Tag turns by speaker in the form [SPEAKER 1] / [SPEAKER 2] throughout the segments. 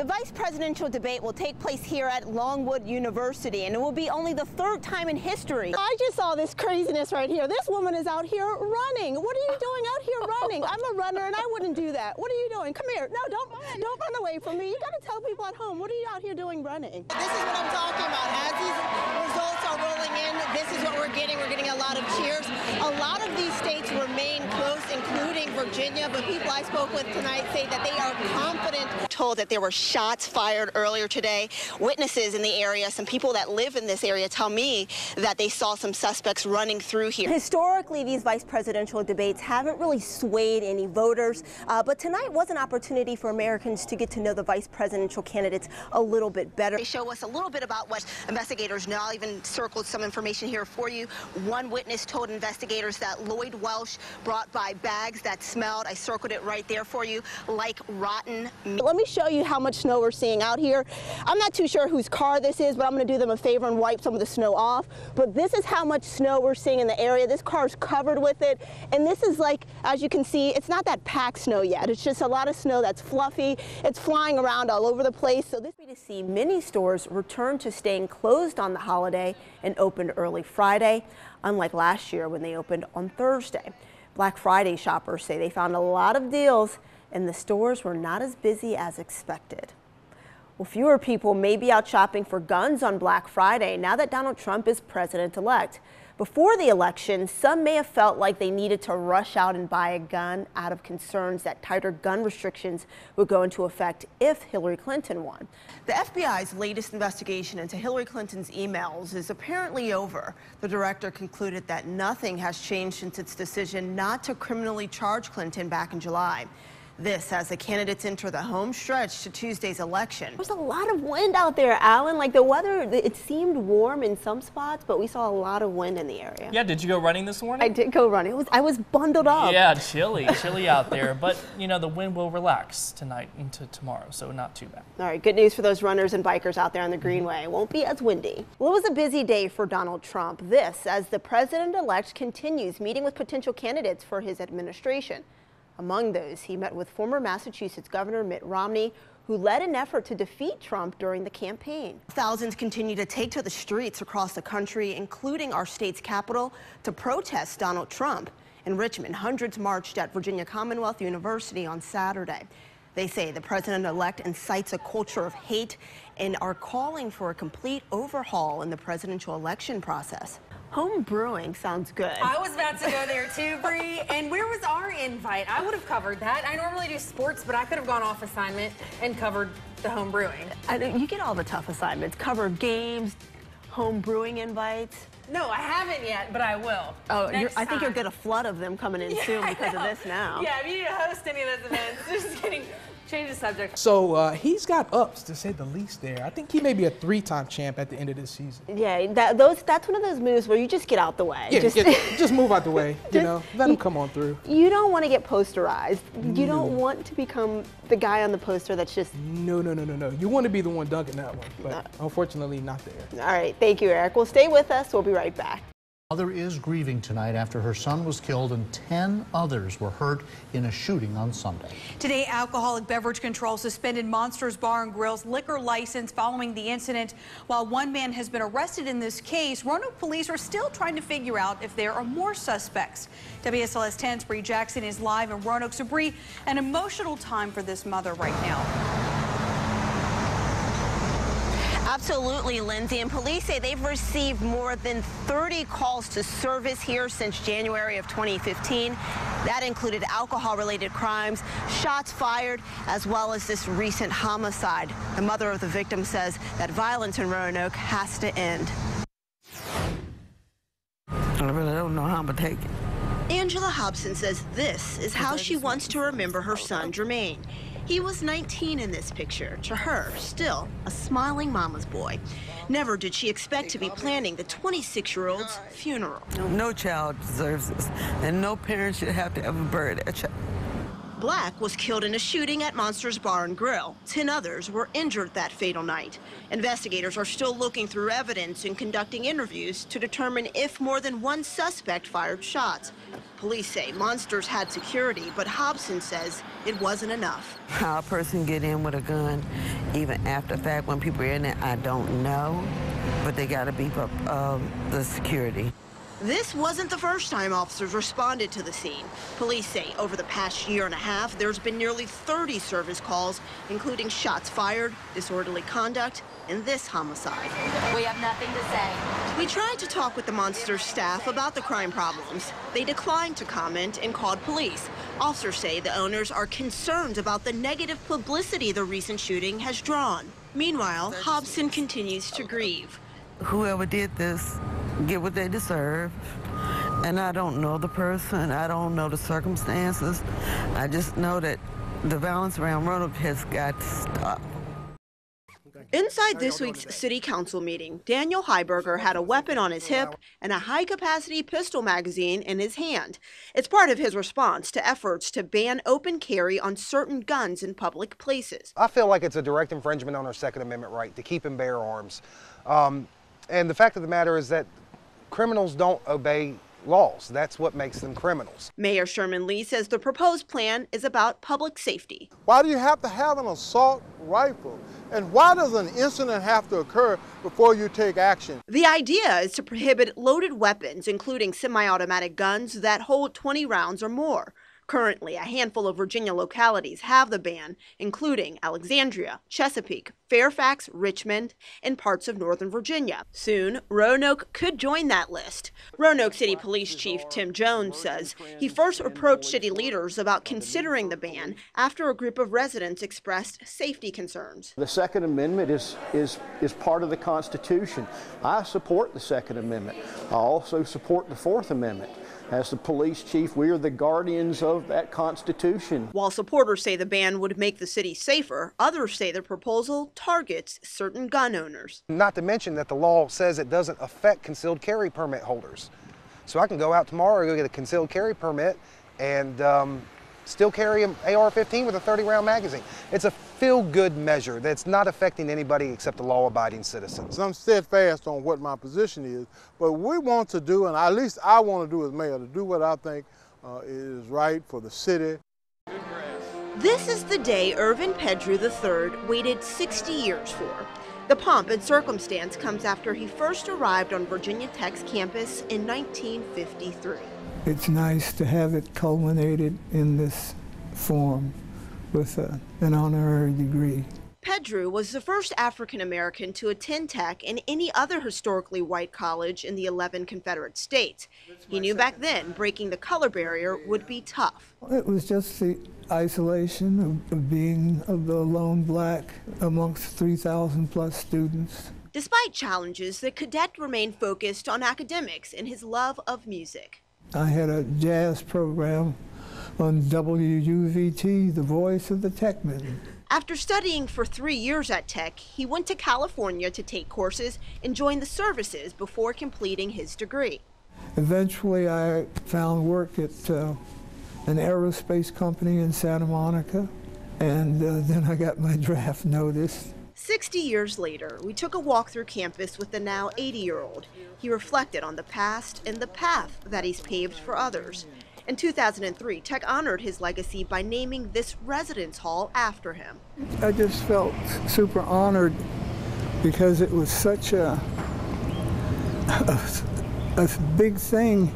[SPEAKER 1] vice presidential debate will take place here at Longwood University, and it will be only the third time in history. I just saw this craziness right here. This woman is out here running. What are you doing out here running? I'm a runner and I wouldn't do that. What are you doing? Come here. No, don't run away from me. You got to tell people at home, what are you out here doing running? This is what I'm talking about. As these results are rolling in, this is what we're getting. We're getting a lot of cheers. A lot of these states remain close, including Virginia, but people I spoke with tonight say that they are confident. Told that there were shots fired earlier today. Witnesses in the area, some people that live in this area, tell me that they saw some suspects running through here. Historically, these vice presidential debates haven't really swayed any voters, but tonight was an opportunity for Americans to get to know the vice presidential candidates a little bit better. They show us a little bit about what investigators know. I even circled some information here for you. One witness told investigators that Lloyd Welsh brought by bags that smelled, I circled it right there for you, like rotten meat. Let me show you how much snow we're seeing out here. I'm not too sure whose car this is, but I'm going to do them a favor and wipe some of the snow off. But this is how much snow we're seeing in the area. This car's covered with it. And this is like, as you can see, it's not that packed snow yet. It's just a lot of snow that's fluffy. It's flying around all over the place. So this is to see many stores return to staying closed on the holiday and opened early Friday, unlike last year when they opened on Thursday. Black Friday shoppers say they found a lot of deals and the stores were not as busy as expected. Well, fewer people may be out shopping for guns on Black Friday now that Donald Trump is president-elect. Before the election, some may have felt like they needed to rush out and buy a gun out of concerns that tighter gun restrictions would go into effect if Hillary Clinton won. The FBI's latest investigation into Hillary Clinton's emails is apparently over. The director concluded that nothing has changed since its decision not to criminally charge Clinton back in July. This as the candidates enter the home stretch to Tuesday's election. There's a lot of wind out there, Alan. Like the weather, it seemed warm in some spots, but we saw a lot of wind in the area.
[SPEAKER 2] Yeah, did you go running this morning?
[SPEAKER 1] I did go running. I was bundled up.
[SPEAKER 2] Yeah, chilly out there. But, you know, the wind will relax tonight into tomorrow, so not too bad.
[SPEAKER 1] All right, good news for those runners and bikers out there on the Greenway. It won't be as windy. Well, it was a busy day for Donald Trump. This as the president-elect continues meeting with potential candidates for his administration. Among those, he met with former Massachusetts Governor Mitt Romney, who led an effort to defeat Trump during the campaign. Thousands continue to take to the streets across the country, including our state's capital, to protest Donald Trump. In Richmond, hundreds marched at Virginia Commonwealth University on Saturday. They say the president-elect incites a culture of hate and are calling for a complete overhaul in the presidential election process. Home brewing sounds good.
[SPEAKER 3] I was about to go there too, Brie. And where was our invite? I would have covered that. I normally do sports, but I could have gone off assignment and covered the home brewing.
[SPEAKER 1] You get all the tough assignments. Cover games, home brewing invites.
[SPEAKER 3] No, I haven't yet, but I will.
[SPEAKER 1] Oh, I think you'll get a flood of them coming in soon because of this now.
[SPEAKER 3] Yeah, if you need to host any of those events, just kidding. Change the subject.
[SPEAKER 4] So he's got ups, to say the least there. I think he may be a 3-time champ at the end of this season.
[SPEAKER 1] Yeah, that's one of those moves where you just get out the way.
[SPEAKER 4] Yeah, just move out the way, you know, let him come on through.
[SPEAKER 1] You don't want to get posterized. You don't want to become the guy on the poster that's just...
[SPEAKER 4] No. You want to be the one dunking that one, but unfortunately not there.
[SPEAKER 1] All right, thank you, Eric. Well, stay with us. We'll be right back.
[SPEAKER 5] Mother is grieving tonight after her son was killed and 10 others were hurt in a shooting on Sunday.
[SPEAKER 6] Today, alcoholic beverage control suspended Monsters Bar and Grill's liquor license following the incident. While one man has been arrested in this case, Roanoke police are still trying to figure out if there are more suspects. WSLS 10's Brie Jackson is live in Roanoke. So, Brie, an emotional time for this mother right now.
[SPEAKER 1] Absolutely, Lindsay. And police say they've received more than 30 calls to service here since January of 2015. That included alcohol-related crimes, shots fired, as well as this recent homicide. The mother of the victim says that violence in Roanoke has to end.
[SPEAKER 7] I really don't know how I'm gonna take it.
[SPEAKER 1] Angela Hobson says this is how she wants to remember her son, Jermaine. He was 19 in this picture. To her, still a smiling mama's boy. Never did she expect to be planning the 26-year-old's funeral.
[SPEAKER 7] No child deserves this, and no parent should have to ever bury their child.
[SPEAKER 1] Black was killed in a shooting at Monsters Bar and Grill. 10 others were injured that fatal night. Investigators are still looking through evidence and conducting interviews to determine if more than one suspect fired shots. Police say Monsters had security, but Hobson says it wasn't enough.
[SPEAKER 7] How a person get in with a gun, even after the fact, when people are in it, I don't know, but they got to beef up the security.
[SPEAKER 1] This wasn't the first time officers responded to the scene. Police say over the past year and a half, there's been nearly 30 service calls, including shots fired, disorderly conduct, and this homicide.
[SPEAKER 8] We have nothing to say.
[SPEAKER 1] We tried to talk with the Monsters staff about the crime problems. They declined to comment and called police. Officers say the owners are concerned about the negative publicity the recent shooting has drawn. Meanwhile, Hobson continues to grieve.
[SPEAKER 7] Whoever did this, get what they deserve. And I don't know the person, I don't know the circumstances. I just know that the violence around Roanoke has got to stop.
[SPEAKER 1] Inside this week's city council meeting, Daniel HIGHBERGER had a weapon on his hip and a high-capacity pistol magazine in his hand. It's part of his response to efforts to ban open carry on certain guns in public places.
[SPEAKER 9] I feel like it's a direct infringement on our Second Amendment right to keep and bear arms. And the fact of the matter is that criminals don't obey laws. That's what makes them criminals.
[SPEAKER 1] Mayor Sherman Lee says the proposed plan is about public safety.
[SPEAKER 10] Why do you have to have an assault rifle? And why does an incident have to occur before you take action?
[SPEAKER 1] The idea is to prohibit loaded weapons, including semi-automatic guns that hold 20 rounds or more. Currently, a handful of Virginia localities have the ban, including Alexandria, Chesapeake, Fairfax, Richmond, and parts of Northern Virginia. Soon, Roanoke could join that list. Roanoke City Police Chief Tim Jones says he first approached city leaders about considering the ban after a group of residents expressed safety concerns.
[SPEAKER 11] The Second Amendment is part of the Constitution. I support the Second Amendment. I also support the Fourth Amendment. As the police chief, we are the guardians of that Constitution.
[SPEAKER 1] While supporters say the ban would make the city safer, others say the proposal targets certain gun owners.
[SPEAKER 9] Not to mention that the law says it doesn't affect concealed carry permit holders. So I can go out tomorrow and go get a concealed carry permit and still carry an AR-15 with a 30-round magazine. It's a feel-good measure that's not affecting anybody except the law-abiding citizens.
[SPEAKER 10] I'm steadfast on what my position is, but we want to do, and at least I want to do as mayor, to do what I think is right for the city.
[SPEAKER 1] This is the day Irvin Pedrew III waited 60 years for. The pomp and circumstance comes after he first arrived on Virginia Tech's campus in 1953.
[SPEAKER 12] It's nice to have it culminated in this form with an honorary degree.
[SPEAKER 1] Pedrew was the first African-American to attend Tech and any other historically white college in the 11 Confederate states. He knew back then breaking the color barrier would be tough.
[SPEAKER 12] It was just the isolation of being the lone black amongst 3,000 plus students.
[SPEAKER 1] Despite challenges, the cadet remained focused on academics and his love of music.
[SPEAKER 12] I had a jazz program on WUVT, the voice of the Techman.
[SPEAKER 1] After studying for 3 years at Tech, he went to California to take courses and join the services before completing his degree.
[SPEAKER 12] Eventually, I found work at an aerospace company in Santa Monica, and then I got my draft notice.
[SPEAKER 1] 60 years later, we took a walk through campus with the now 80-year-old. He reflected on the past and the path that he's paved for others. In 2003, Tech honored his legacy by naming this residence hall after him.
[SPEAKER 12] I just felt super honored because it was such a big thing,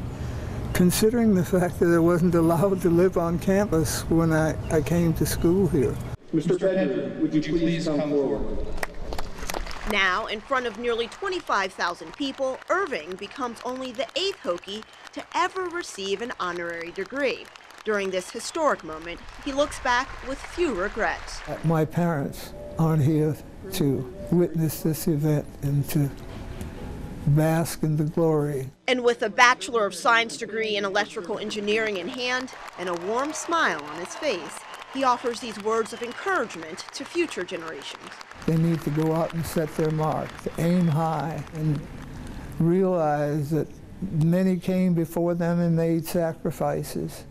[SPEAKER 12] considering the fact that I wasn't allowed to live on campus when I came to school here.
[SPEAKER 13] Mr. Pedrew, would you please come forward?
[SPEAKER 1] Now, in front of nearly 25,000 people, Irving becomes only the 8th Hokie to ever receive an honorary degree. During this historic moment, he looks back with few regrets.
[SPEAKER 12] My parents aren't here to witness this event and to bask in the glory.
[SPEAKER 1] And with a Bachelor of Science degree in electrical engineering in hand and a warm smile on his face, he offers these words of encouragement to future generations.
[SPEAKER 12] They need to go out and set their mark, to aim high, and realize that many came before them and made sacrifices.